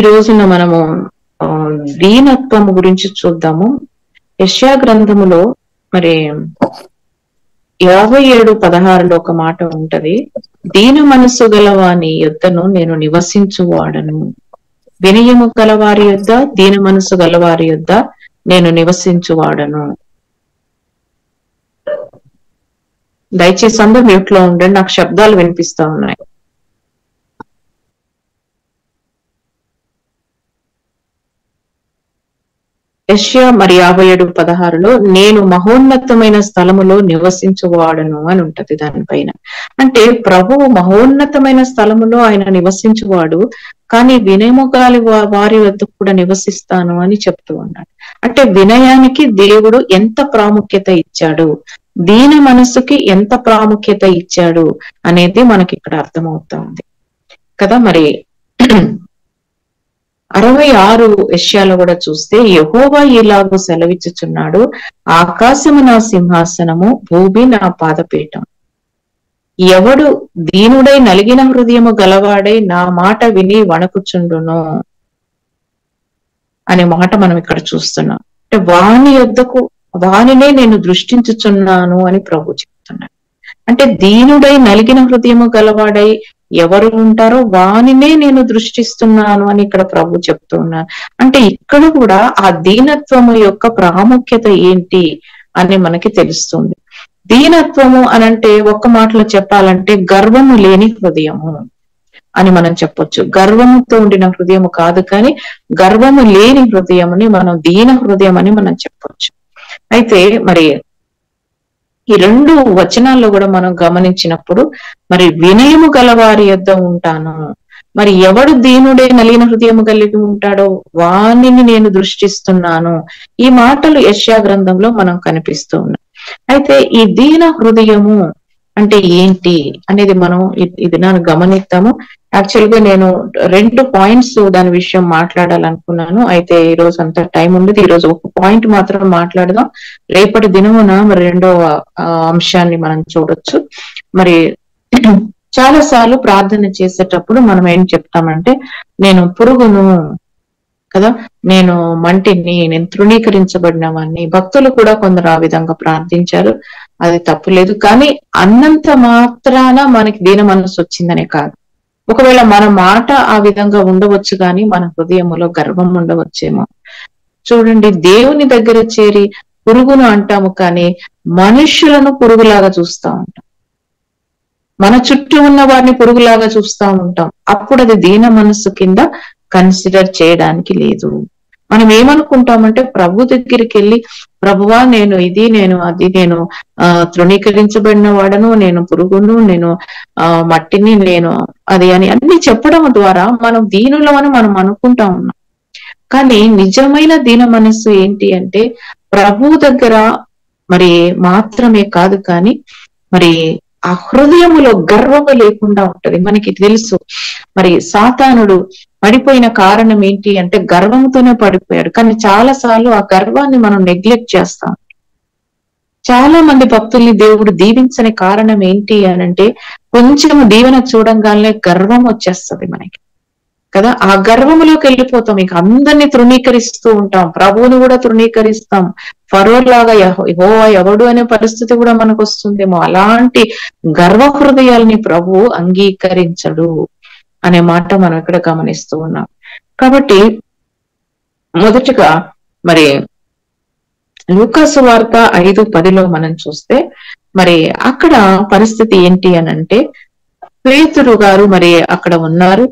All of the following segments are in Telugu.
ఈ రోజున మనము ఆ, దీనత్వం గురించి చూద్దాము. యెషయా గ్రంథములో మరి 57:16 ఒక మాట ఉంటది. దీన మనస్సు గలవాని యొద్దను నేను నివసించువాడను, వినయము గలవారి యొద్ద, దీన మనస్సు గలవారి యొద్ద నేను నివసించువాడను. దయచేసి అందరూ మ్యూట్ లో ఉండండి, నాకు శబ్దాలు వినిపిస్తా ఉన్నాయి. యెషయా మరి 57:16 నేను మహోన్నతమైన స్థలములో నివసించువాడను అని ఉంటది దానిపైన. అంటే ప్రభువు మహోన్నతమైన స్థలములో ఆయన నివసించువాడు, కానీ వినయముగాలి వారి వద్ద కూడా నివసిస్తాను అని చెప్తూ ఉన్నాడు. అంటే వినయానికి దేవుడు ఎంత ప్రాముఖ్యత ఇచ్చాడు, దీన మనస్సుకి ఎంత ప్రాముఖ్యత ఇచ్చాడు అనేది మనకి ఇక్కడ అర్థమవుతా ఉంది కదా. మరి 66 యెషయాలో కూడా చూస్తే యెహోవా ఇలాగూ సెలవిచ్చుచున్నాడు, ఆకాశము నా సింహాసనము, భూమి నా పాదపీఠం. ఎవడు దీనుడై నలిగిన హృదయము గలవాడై నా మాట విని వణకుచుండును అనే మాట మనం ఇక్కడ చూస్తున్నాం. అంటే వాని యొద్దకు వానినే నేను దృష్టించుచున్నాను అని ప్రభు చెప్తున్నాడు. అంటే దీనుడై నలిగిన హృదయము గలవాడై ఎవరు ఉంటారో వానినే నేను దృష్టిస్తున్నాను అని ఇక్కడ ప్రభు చెప్తున్నాను. అంటే ఇక్కడ కూడా ఆ దీనత్వము యొక్క ప్రాముఖ్యత ఏంటి అని మనకి తెలుస్తుంది. దీనత్వము అనంటే ఒక్క మాటలో చెప్పాలంటే గర్వము లేని హృదయము అని మనం చెప్పొచ్చు. గర్వముతో ఉండిన హృదయము కాదు, కానీ గర్వము లేని హృదయముని మనం దీన హృదయం అని మనం చెప్పొచ్చు. అయితే మరి ఈ 2 వచనాల్లో కూడా మనం గమనించినప్పుడు మరి వినయము గలవారి యొద్ద ఉంటాను, మరి ఎవడు దీనుడే నలిగిన హృదయము కలిగి ఉంటాడో వానిని నేను దృష్టిస్తున్నాను, ఈ మాటలు యెషయా గ్రంథంలో మనం కనిపిస్తూ ఉన్నాయి. అయితే ఈ దీన హృదయము అంటే ఏంటి అనేది మనం ఈ దినాన్ని గమనిద్దాము. యాక్చువల్ గా నేను 2 పాయింట్స్ దాని విషయం మాట్లాడాలనుకున్నాను, అయితే ఈ రోజు అంత టైం ఉండదు. ఈ రోజు ఒక పాయింట్ మాత్రం మాట్లాడదాం. రేపటి దినమున మరి 2వ అంశాన్ని మనం చూడొచ్చు. మరి చాలా సార్లు ప్రార్థన చేసేటప్పుడు మనం ఏం చెప్తామంటే, నేను పురుగును కదా, నేను మంటిని, నేను తృణీకరించబడిన వాడిని. భక్తులు కూడా కొందరు ఆ విధంగా ప్రార్థించారు, అది తప్పులేదు. కానీ అన్నంత మాత్రాన మనకి దీన మనసు వచ్చిందనే కాదు. ఒకవేళ మన మాట ఆ విధంగా ఉండవచ్చు, కానీ మన హృదయములో గర్వం ఉండవచ్చేమో. చూడండి, దేవుని దగ్గర చేరి పురుగును అంటాము, కానీ మనుష్యులను పురుగులాగా చూస్తా ఉంటాం. మన చుట్టూ ఉన్న వారిని పురుగులాగా చూస్తా ఉంటాం. అప్పుడు అది దీన మనస్సు కింద కన్సిడర్ చేయడానికి లేదు. మనం ఏమనుకుంటామంటే ప్రభు దగ్గరికి వెళ్ళి, ప్రభువా నేను ఇది, నేను అది, నేను తృణీకరించబడిన వాడను, నేను పురుగును, నేను మట్టిని, నేను అది అని అన్ని చెప్పడం ద్వారా మనం దీనులమని మనం అనుకుంటా ఉన్నాం. కానీ నిజమైన దీన మనస్సు ఏంటి అంటే ప్రభు దగ్గర మరి మాత్రమే కాదు, కానీ మరి ఆ హృదయములో గర్వము లేకుండా ఉంటది. మనకి తెలుసు మరి సాతానుడు పడిపోయిన కారణం ఏంటి అంటే గర్వంతోనే పడిపోయాడు. కానీ చాలా సార్లు ఆ గర్వాన్ని మనం నెగ్లెక్ట్ చేస్తాం. చాలా మంది భక్తుల్ని దేవుడు దీవించని కారణం ఏంటి అనంటే కొంచెం దీవెన చూడంగానే గర్వం వచ్చేస్తది మనకి కదా. ఆ గర్వములోకి వెళ్ళిపోతాం, ఇక అందరినీ తృణీకరిస్తూ ఉంటాం, ప్రభువుని కూడా తృణీకరిస్తాం. ఫరో లాగా యెహోవా ఎవడు అనే పరిస్థితి కూడా మనకు వస్తుందేమో. అలాంటి గర్వ హృదయాల్ని ప్రభువు అంగీకరించడు అనే మాట మనం ఇక్కడ గమనిస్తూ ఉన్నాం. కాబట్టి మొదటగా మరి లూకాసు వార్త 5:10 మనం చూస్తే మరి అక్కడ పరిస్థితి ఏంటి అనంటే, పేతురు గారు మరి అక్కడ ఉన్నారు.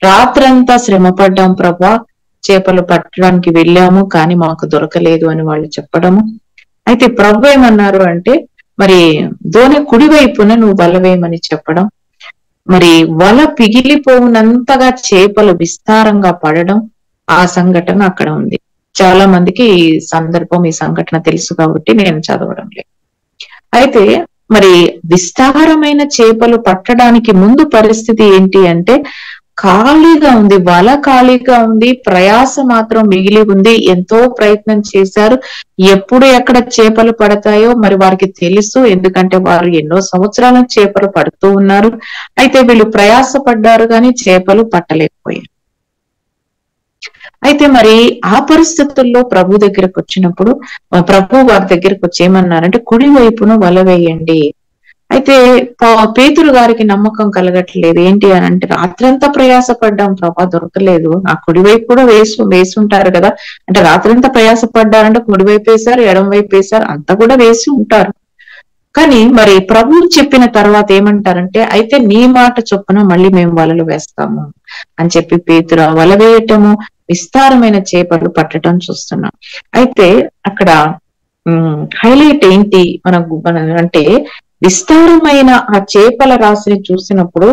రాత్రంతా శ్రమ పడ్డాం ప్రభా, చేపలు పట్టడానికి వెళ్ళాము కానీ మాకు దొరకలేదు అని వాళ్ళు చెప్పడము. అయితే ప్రభు ఏమన్నారు అంటే, మరి దోణి కుడివైపున నువ్వు వలవేయమని చెప్పడం, మరి వల పిగిలిపోవునంతగా చేపలు విస్తారంగా పడడం, ఆ సంఘటన అక్కడ ఉంది. చాలా మందికి ఈ సందర్భం, ఈ సంఘటన తెలుసు కాబట్టి నేను చదవడం లేదు. అయితే మరి విస్తారమైన చేపలు పట్టడానికి ముందు పరిస్థితి ఏంటి అంటే ఖాళీగా ఉంది, వల ఖాళీగా ఉంది, ప్రయాస మాత్రం మిగిలి ఉంది. ఎంతో ప్రయత్నం చేశారు. ఎప్పుడు ఎక్కడ చేపలు పడతాయో మరి వారికి తెలుసు, ఎందుకంటే వారు ఎన్నో సంవత్సరాల చేపలు పడుతూ ఉన్నారు. అయితే వీళ్ళు ప్రయాస పడ్డారు కానీ చేపలు పట్టలేకపోయారు. అయితే మరి ఆ పరిస్థితుల్లో ప్రభు దగ్గరకు వచ్చినప్పుడు ప్రభు వారి దగ్గరకు వచ్చి ఏమన్నారంటే కుడి వైపున వల వేయండి. అయితే పేతురు గారికి నమ్మకం కలగట్లేదు. ఏంటి అని అంటే రాత్రంతా ప్రయాసపడ్డాం ప్రభా దొరకలేదు. ఆ కుడివైపు కూడా వేసుంటారు కదా. అంటే రాత్రంతా ప్రయాసపడ్డారంటే కుడివైపు వేశారు, ఎడం వైపు వేశారు, అంతా కూడా వేసి ఉంటారు. కానీ మరి ప్రభువు చెప్పిన తర్వాత ఏమంటారంటే అయితే నీ మాట చొప్పున మళ్ళీ మేము వలలు వేస్తాము అని చెప్పి పేతురు వల వేయటము, విస్తారమైన చేపలు పట్టడం చూస్తున్నాం. అయితే అక్కడ హైలైట్ ఏంటి మన అంటే విస్తారమైన ఆ చేపల రాశిని చూసినప్పుడు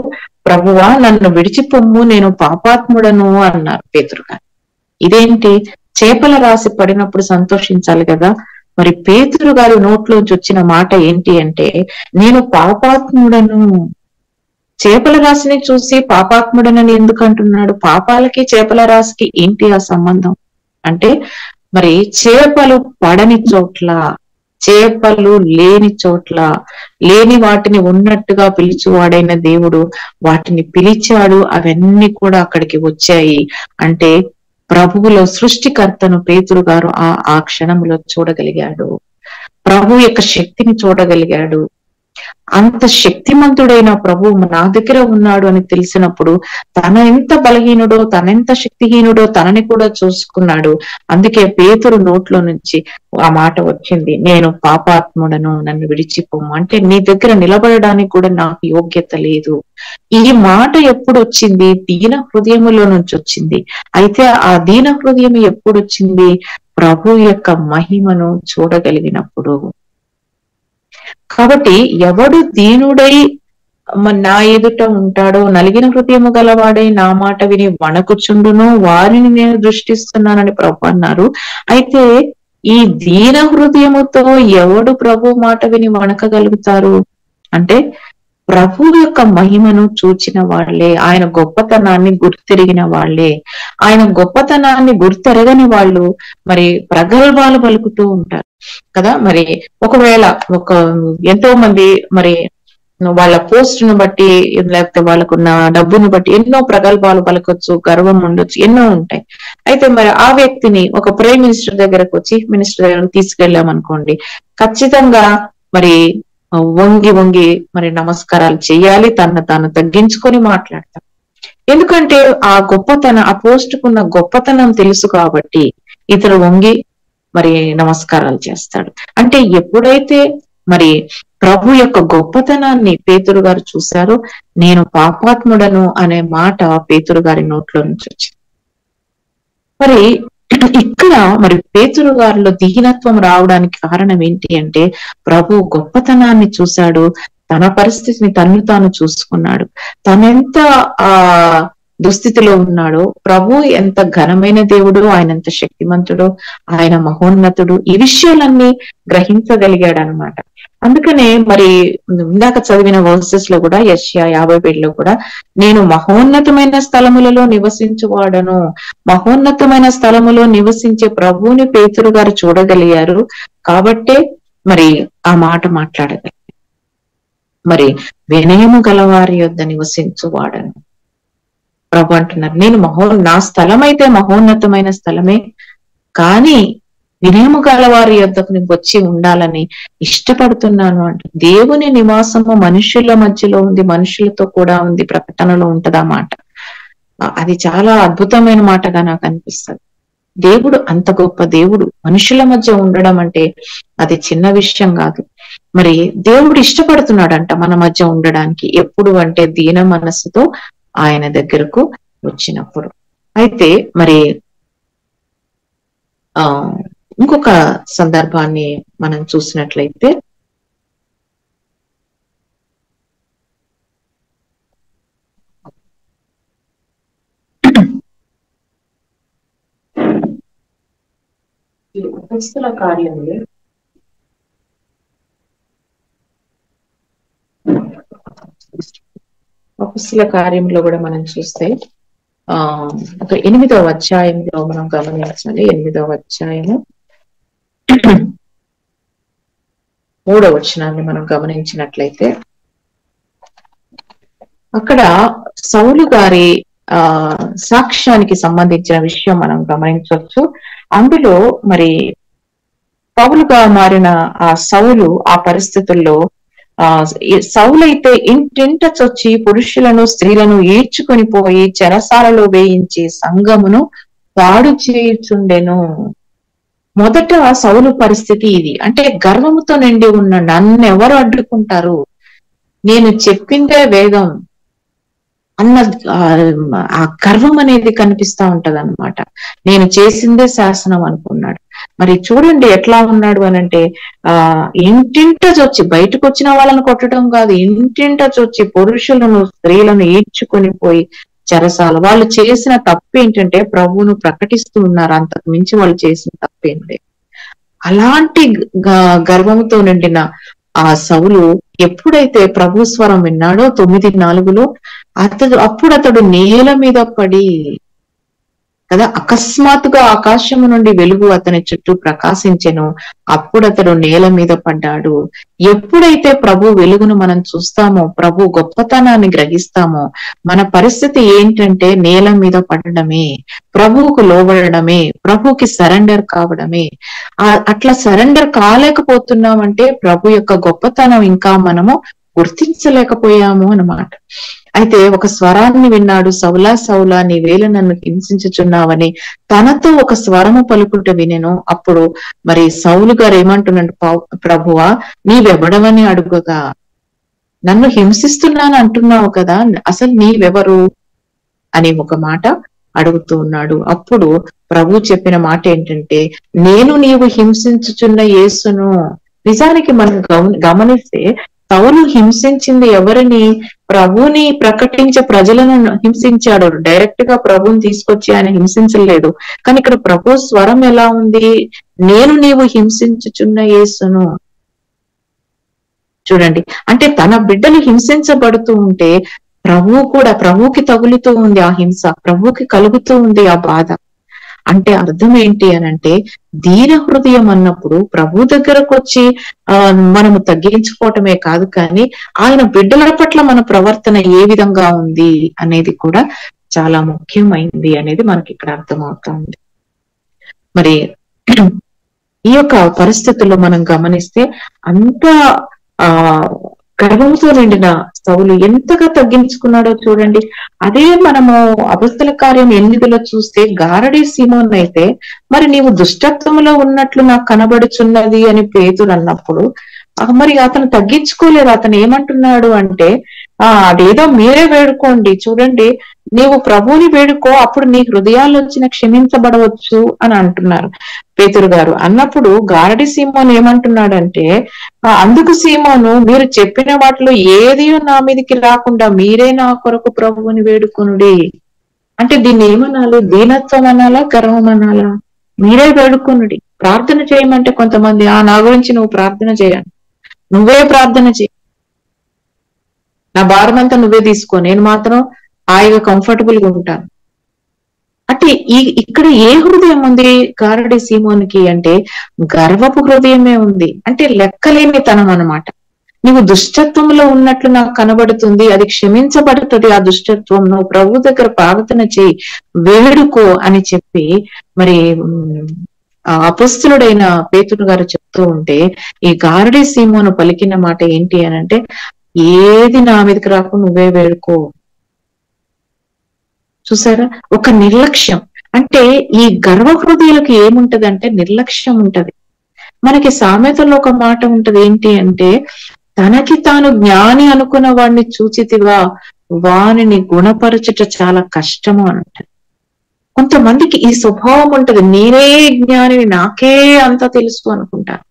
ప్రభువా నన్ను విడిచిపొమ్ము నేను పాపాత్ముడను అన్నారు పేతురు గారు. ఇదేంటి చేపల రాశి పడినప్పుడు సంతోషించాలి కదా. మరి పేతురు గారి నోట్లోంచి వచ్చిన మాట ఏంటి అంటే నేను పాపాత్ముడను. చేపల రాశిని చూసి పాపాత్ముడనని ఎందుకు అంటున్నాడు? పాపాలకి చేపల రాశికి ఏంటి ఆ సంబంధం అంటే మరి చేపలు పడని చోట్ల, చేపలు లేని చోట్ల, లేని వాటిని ఉన్నట్టుగా పిలిచేవాడైన దేవుడు వాటిని పిలిచాడు. అవన్నీ కూడా అక్కడికి వచ్చాయి. అంటే ప్రభువులో సృష్టికర్తను పేతురు గారు ఆ క్షణంలో చూడగలిగాడు. ప్రభు యొక్క శక్తిని చూడగలిగాడు. అంత శక్తిమంతుడైన ప్రభు నా దగ్గర ఉన్నాడు అని తెలిసినప్పుడు తన ఎంత బలహీనుడో, తనెంత శక్తిహీనుడో తనని కూడా చూసుకున్నాడు. అందుకే పేతురు నోట్లో నుంచి ఆ మాట వచ్చింది, నేను పాపాత్ముడను, నన్ను విడిచిపోము. అంటే నీ దగ్గర నిలబడడానికి కూడా నాకు యోగ్యత లేదు. ఈ మాట ఎప్పుడు వచ్చింది? దీన హృదయములో నుంచి వచ్చింది. అయితే ఆ దీన హృదయం ఎప్పుడు వచ్చింది? ప్రభు యొక్క మహిమను చూడగలిగినప్పుడు. కాబట్టి ఎవడు దీనుడై నా ఎదుట ఉంటాడో, నలిగిన హృదయము గలవాడై నా మాట విని వణకుచుండును వారిని నేను దృష్టిస్తున్నానని ప్రభు అన్నారు. అయితే ఈ దీన హృదయముతో ఎవడు ప్రభు మాట విని వణకగలుగుతారు అంటే ప్రభు యొక్క మహిమను చూచిన వాళ్ళే, ఆయన గొప్పతనాన్ని గుర్తెరిగిన వాళ్ళే. ఆయన గొప్పతనాన్ని గుర్తెరగని వాళ్ళు మరి ప్రగల్భాలు పలుకుతూ ఉంటారు కదా. మరి ఒకవేళ ఎంతో మంది మరి వాళ్ళ పోస్ట్ ను బట్టి లేకపోతే వాళ్ళకున్న డబ్బును బట్టి ఎన్నో ప్రగల్భాలు పలకొచ్చు, గర్వం ఉండొచ్చు, ఎన్నో ఉంటాయి. అయితే మరి ఆ వ్యక్తిని ఒక ప్రైమ్ మినిస్టర్ దగ్గరకు, చీఫ్ మినిస్టర్ దగ్గరకు తీసుకెళ్ళామనుకోండి, ఖచ్చితంగా మరి వంగి మరి నమస్కారాలు చేయాలి, తాను తగ్గించుకొని మాట్లాడతాం. ఎందుకంటే ఆ పోస్ట్ కున్న గొప్పతనం తెలుసు కాబట్టి ఇతరు వంగి మరి నమస్కారాలు చేస్తాడు. అంటే ఎప్పుడైతే మరి ప్రభు యొక్క గొప్పతనాన్ని పేతురు గారు చూశారో, నేను పాపాత్ముడను అనే మాట పేతురు గారి నోట్లో నుంచి వచ్చింది. మరి ఇక్కడ మరి పేతురు గారిలో దీనత్వం రావడానికి కారణం ఏంటి అంటే ప్రభు గొప్పతనాన్ని చూశాడు, తన పరిస్థితిని తాను చూసుకున్నాడు. తనెంత దుస్థితిలో ఉన్నాడో, ప్రభు ఎంత ఘనమైన దేవుడు, ఆయన ఎంత శక్తిమంతుడో, ఆయన మహోన్నతుడు, ఈ విషయాలన్నీ గ్రహించగలిగాడు అనమాట. అందుకనే మరి ఇందాక చదివిన వర్సెస్ లో కూడా యెషయా 57లో కూడా నేను మహోన్నతమైన స్థలములలో నివసించువాడను, మహోన్నతమైన స్థలములో నివసించే ప్రభువుని పేతురు గారు చూడగలిగారు కాబట్టే మరి ఆ మాట మాట్లాడగలిగారు. మరి వినయము గలవారి యొద్ద నివసించువాడను ప్రభు అంటున్నారు. నేను నా స్థలం అయితే మహోన్నతమైన స్థలమే, కానీ వినయము గలవారి యొద్దకు నేను వచ్చి ఉండాలని ఇష్టపడుతున్నాను అంట. దేవుని నివాసము మనుషుల మధ్యలో ఉంది, మనుషులతో కూడా ఉంది. ప్రకటనలో ఉంటదా మాట. అది చాలా అద్భుతమైన మాటగా నాకు అనిపిస్తుంది. దేవుడు అంత గొప్ప దేవుడు మనుషుల మధ్య ఉండడం అంటే అది చిన్న విషయం కాదు. మరి దేవుడు ఇష్టపడుతున్నాడంట మన మధ్య ఉండడానికి. ఎప్పుడు అంటే దీన మనస్సుతో ఆయన దగ్గరకు వచ్చినప్పుడు. అయితే మరి ఇంకొక సందర్భాన్ని మనం చూసినట్లయితే అపొస్తలుల కార్యములు 8వ మనం చూస్తే ఒక 8వ అధ్యాయంలో మనం గమనించండి. 8వ అధ్యాయము 3వ వచనాన్ని మనం గమనించినట్లయితే అక్కడ సౌలు గారి సాక్ష్యానికి సంబంధించిన విషయం మనం గమనించవచ్చు. అందులో మరి పౌలుగా మారిన ఆ సౌలు ఆ పరిస్థితుల్లో సౌలైతే ఇంటింట చొచ్చి పురుషులను స్త్రీలను ఈడ్చుకొని పోయి చెరసాలలో వేయించి సంఘమును పాడు చేయుచుండెను. మొదట సౌలు పరిస్థితి ఇది. అంటే గర్వముతో నిండి ఉన్న నన్నెవరు అడ్డుకుంటారు, నేను చెప్పిందే వేదం అన్న ఆ గర్వం అనేది కనిపిస్తా ఉంటది అన్నమాట. నేను చేసిందే శాసనం అనుకున్నాడు. మరి చూడండి ఎట్లా ఉన్నాడు అనంటే ఇంటింట చొచ్చి, బయటకు వచ్చిన వాళ్ళని కొట్టడం కాదు, ఇంటింట చొచ్చి పురుషులను స్త్రీలను ఈడ్చుకొని పోయి చెరసాల. వాళ్ళు చేసిన తప్పు ఏంటంటే ప్రభువును ప్రకటిస్తూ ఉన్నారు, అంతకు మించి వాళ్ళు చేసిన తప్పేంటి. అలాంటి గర్వంతో నిండిన ఆ సౌలు ఎప్పుడైతే ప్రభు స్వరం విన్నాడో 9:4 అప్పుడు అతడు నేల మీద పడి కదా, అకస్మాత్తుగా ఆకాశము నుండి వెలుగు అతని చుట్టూ ప్రకాశించెను. అప్పుడు అతడు నేల మీద పడ్డాడు. ఎప్పుడైతే ప్రభు వెలుగును మనం చూస్తామో, ప్రభు గొప్పతనాన్ని గ్రహిస్తామో, మన పరిస్థితి ఏంటంటే నేల మీద పడడమే, ప్రభువుకు లోబడమే, ప్రభుకి సరెండర్ కావడమే. అట్లా సరెండర్ కాలేకపోతున్నామంటే ప్రభు యొక్క గొప్పతనం ఇంకా మనము గుర్తించలేకపోయాము అన్నమాట. అయితే ఒక స్వరాన్ని విన్నాడు, సౌలా సౌలా నీవేళ నన్ను హింసించుచున్నావని తనతో ఒక స్వరము పలుకుట వినెను. అప్పుడు మరి సౌలు గారు ఏమంటున్నాడు, ప్రభువా నీవెవడవని అడుగుగా, నన్ను హింసిస్తున్నాను అంటున్నావు కదా, అసలు నీవెవరు అని ఒక మాట అడుగుతూ ఉన్నాడు. అప్పుడు ప్రభు చెప్పిన మాట ఏంటంటే, నేను నీవు హింసించుచున్న యేసును. నిజానికి మనం గమనిస్తే సౌలు హింసించింది ఎవరిని? ప్రభుని ప్రకటించే ప్రజలను హింసించాడు. డైరెక్ట్ గా ప్రభుని తీసుకొచ్చి ఆయన హింసించలేదు. కానీ ఇక్కడ ప్రభు స్వరం ఎలా ఉంది? నేను నీవు హింసించుచున్న యేసును. చూడండి, అంటే తన బిడ్డలు హింసించబడుతూ ఉంటే ప్రభువుకి తగులుతూ ఉంది ఆ హింస, ప్రభువుకి కలుగుతూ ఉంది ఆ బాధ. అంటే అర్థం ఏంటి అనంటే, దీన హృదయం అన్నప్పుడు ప్రభు దగ్గరకు వచ్చి మనము తగ్గించుకోవటమే కాదు, కానీ ఆయన బిడ్డల పట్ల మన ప్రవర్తన ఏ విధంగా ఉంది అనేది కూడా చాలా ముఖ్యమైంది అనేది మనకి ఇక్కడ అర్థమవుతా ఉంది. మరి ఈ యొక్క పరిస్థితుల్లో మనం గమనిస్తే అంత గర్వంతో నిండిన సౌలు ఎంతగా తగ్గించుకున్నాడో చూడండి. అదే మనము అపొస్తల కార్యం 8లో చూస్తే గారడీ సీమోన్ అయితే మరి నీవు దుష్టత్వంలో ఉన్నట్లు నాకు కనబడుచున్నది అని పేతురు అన్నప్పుడు మరి అతను తగ్గించుకోలేదు. అతను ఏమంటున్నాడు అంటే అదేదో మీరే వేడుకోండి, చూడండి నీవు ప్రభువుని వేడుకో, అప్పుడు నీ హృదయాలు వచ్చిన క్షమించబడవచ్చు అని అంటున్నారు పేతురు గారు. అన్నప్పుడు గారడి సీమోను ఏమంటున్నాడంటే, అందుకు సీమోను మీరు చెప్పిన వాటిలో ఏది నా మీదకి రాకుండా మీరే నా కొరకు ప్రభువుని వేడుకొనుడి. అంటే దీన్ని ఏమనాలి? దీనత్వం అనాలా, గర్వం అనాలా? మీరే వేడుకొనుడి. ప్రార్థన చేయమంటే కొంతమంది నా గురించి నువ్వు ప్రార్థన చేయాలి, నువ్వే ప్రార్థన చేయి, నా భారమంతా నువ్వే తీసుకో, నేను మాత్రం హాయిగా కంఫర్టబుల్ గా ఉంటాను. అంటే ఇక్కడ ఏ హృదయం ఉంది గారడి సీమోనికి అంటే గర్వపు హృదయమే ఉంది. అంటే లెక్కలేని తనం అన్నమాట. నీవు దుష్టత్వంలో ఉన్నట్లు నాకు కనబడుతుంది, అది క్షమించబడుతుంది ఆ దుష్టత్వం, నువ్వు ప్రభు దగ్గర ప్రార్థన చేయి, వేడుకో అని చెప్పి మరి అపొస్తలుడైన పేతురు గారు చెప్తూ ఉంటే, ఈ గారడి సీమోను పలికిన మాట ఏంటి అనంటే, ఏది నా మీదకి రాకు, నువ్వే వేడుకో. చూసారా, ఒక నిర్లక్ష్యం. అంటే ఈ గర్వ హృదయాలకు ఏముంటదంటే నిర్లక్ష్యం ఉంటది. మనకి సామెతలో ఒక మాట ఉంటది ఏంటి అంటే, తనకి తాను జ్ఞాని అనుకున్న వాడిని చూచితివా వానిని గుణపరచుట చాలా కష్టము అని అంటది. కొంతమందికి ఈ స్వభావం ఉంటది, నేనే జ్ఞానిని, నాకే అంతా తెలుసు అనుకుంటారు.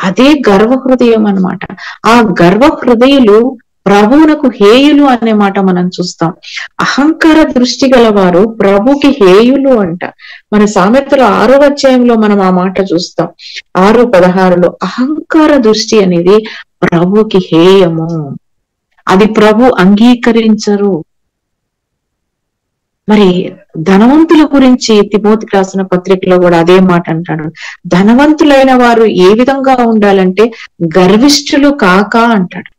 అదే గర్వ హృదయం అన్నమాట. ఆ గర్వ హృదయులు ప్రభువునకు హేయులు అనే మాట మనం చూస్తాం. అహంకార దృష్టి గలవారు ప్రభుకి హేయులు అంట. మన సామెతలు 6వ అధ్యాయంలో మనం ఆ మాట చూస్తాం. 6:16 అహంకార దృష్టి అనేది ప్రభుకి హేయము, అది ప్రభు అంగీకరించరు. మరి ధనవంతుల గురించి తిమోతికి రాసిన పత్రికలో కూడా అదే మాట అంటాడు. ధనవంతులైన వారు ఏ విధంగా ఉండాలంటే గర్విష్ఠులు కాక అంటాడు.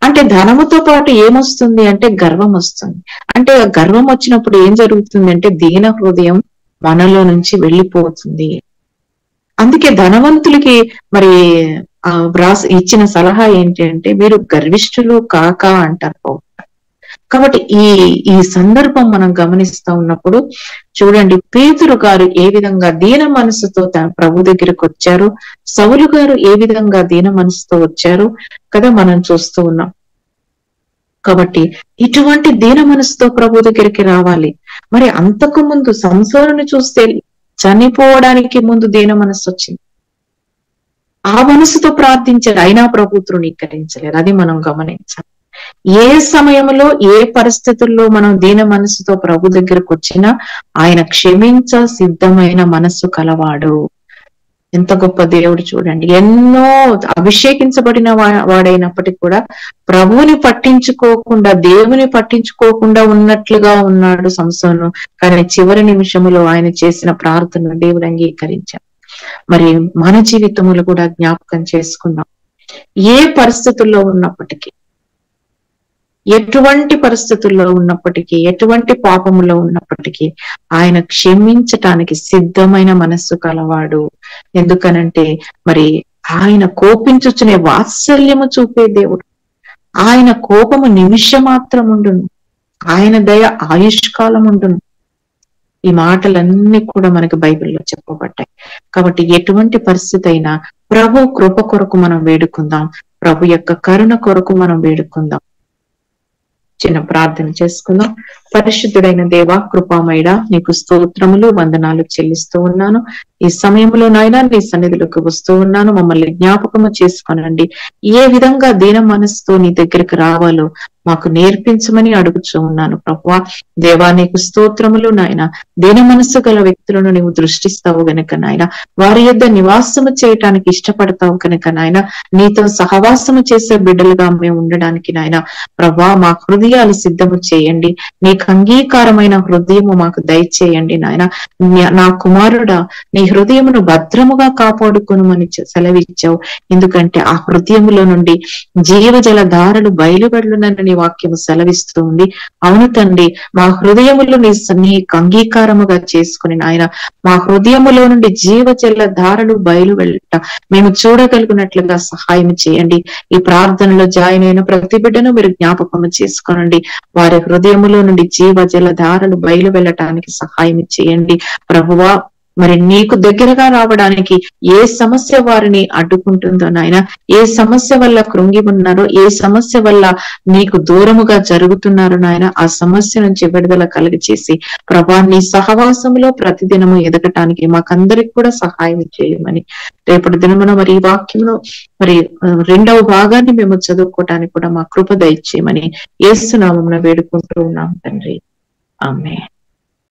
అంటే ధనముతో పాటు ఏమొస్తుంది అంటే గర్వం వస్తుంది. అంటే ఆ గర్వం వచ్చినప్పుడు ఏం జరుగుతుంది అంటే దీన హృదయం మనలో నుంచి వెళ్ళిపోతుంది. అందుకే ధనవంతులకి మరి ఇచ్చిన సలహా ఏంటి అంటే మీరు గర్విష్ఠులు కాక అంటారు పౌలు. కాబట్టి ఈ సందర్భం మనం గమనిస్తా ఉన్నప్పుడు చూడండి, పేతురు గారు ఏ విధంగా దీన మనసుతో ప్రభు దగ్గరకు వచ్చారు, సౌలు గారు ఏ విధంగా దీన మనసుతో వచ్చారు కదా మనం చూస్తూ ఉన్నాం. కాబట్టి ఇటువంటి దీన మనసుతో ప్రభు దగ్గరికి రావాలి. మరి అంతకు ముందు సంసోనుని చూస్తే చనిపోవడానికి ముందు దీన మనసు వచ్చింది. ఆ మనసుతో ప్రార్థించారు, అయినా ప్రభు తృణీకరించలేరు. అది మనం గమనించాలి. ఏ సమయంలో ఏ పరిస్థితుల్లో మనం దీన మనసుతో ప్రభు దగ్గరకు వచ్చినా ఆయన క్షమించ సిద్ధమైన మనస్సు కలవాడు. ఎంత గొప్ప దేవుడు చూడండి. ఎన్నో అభిషేకించబడిన వాడైనప్పటికీ కూడా ప్రభువుని పట్టించుకోకుండా, దేవుని పట్టించుకోకుండా ఉన్నట్లుగా ఉన్నాడు సంసోను. కానీ చివరి నిమిషంలో ఆయన చేసిన ప్రార్థన దేవుడు అంగీకరించాడు. మరి మన జీవితములు కూడా జ్ఞాపకం చేసుకుందాం. ఏ పరిస్థితుల్లో ఉన్నప్పటికీ, ఎటువంటి పరిస్థితుల్లో ఉన్నప్పటికీ, ఎటువంటి పాపములో ఉన్నప్పటికీ ఆయన క్షమించటానికి సిద్ధమైన మనస్సు కలవాడు. ఎందుకనంటే మరి ఆయన కోపించుచునే వాత్సల్యము చూపే దేవుడు. ఆయన కోపము నిమిషమాత్రం ఉండును, ఆయన దయ ఆయుష్కాలం ఉండును. ఈ మాటలన్నీ కూడా మనకి బైబిల్లో చెప్పబడ్డాయి. కాబట్టి ఎటువంటి పరిస్థితి అయినా ప్రభు కృప కొరకు మనం వేడుకుందాం, ప్రభు యొక్క కరుణ కొరకు మనం వేడుకుందాం. చిన్న ప్రార్థన చేసుకుందాం. పరిశుద్ధుడైన దేవ, కృపామయుడా, నీకు స్తోత్రములు వందనాలు చెల్లిస్తూ ఉన్నాను. ఈ సమయంలో నాయనా నీ సన్నిధిలోకి వస్తూ ఉన్నాను. మమ్మల్ని జ్ఞాపకము చేసుకోనండి. ఏ విధంగా దీన మనసుతో నీ దగ్గరికి రావాలో మాకు నేర్పించమని అడుగుచూ ఉన్నాను ప్రభువా. దేవా నీకు స్తోత్రములు నాయన. దీన మనస్సు గల వ్యక్తులను నీవు దృష్టిస్తావు గనక నాయన, వారి యొద్ద నివాసము చేయటానికి ఇష్టపడతావు కనుక నాయన, నీతో సహవాసము చేసే బిడ్డలుగా మేము ఉండడానికి నాయన ప్రభువా మా హృదయాలు సిద్ధము చేయండి. నీకు అంగీకారమైన హృదయము మాకు దయచేయండి నాయన. నా కుమారుడా, నీ హృదయమును భద్రముగా కాపాడుకొనుమని సెలవిచ్చావు. ఎందుకంటే ఆ హృదయములో నుండి జీవజల ధారలు బయలువెళ్ళునని నీ వాక్యము సెలవిస్తూ ఉంది. అవును తండ్రి, మా హృదయములు నీకు అంగీకారముగా చేసుకుని నాయన, మా హృదయములో నుండి జీవజల ధారలు బయలు వెళ్ళట మేము చూడగలిగినట్లుగా సహాయం చేయండి. ఈ ప్రార్థనలో జాయిన్ అయిన ప్రతి బిడ్డను మీరు జ్ఞాపకము చేసుకోనండి. వారి హృదయములో నుండి జీవజల ధారలు బయలు వెళ్ళటానికి సహాయం చేయండి ప్రభువా. మరి నీకు దగ్గరగా రావడానికి ఏ సమస్య వారిని అడ్డుకుంటుందో నాయన, ఏ సమస్య వల్ల కృంగి ఉన్నారో, ఏ సమస్య వల్ల నీకు దూరముగా జరుగుతున్నారో నాయన, ఆ సమస్య నుంచి విడుదల కలిగి చేసి ప్రభా నీ సహవాసంలో ప్రతిదినము ఎదగటానికి మాకందరికి కూడా సహాయం చేయమని రేపటి దినమున మరి ఈ వాక్యమును మరి 2వ భాగాన్ని మేము చదువుకోవటానికి కూడా మా కృప దయచేయమని యేసు నామమున వేడుకుంటూ ఉన్నాం తండ్రి. ఆమేన్.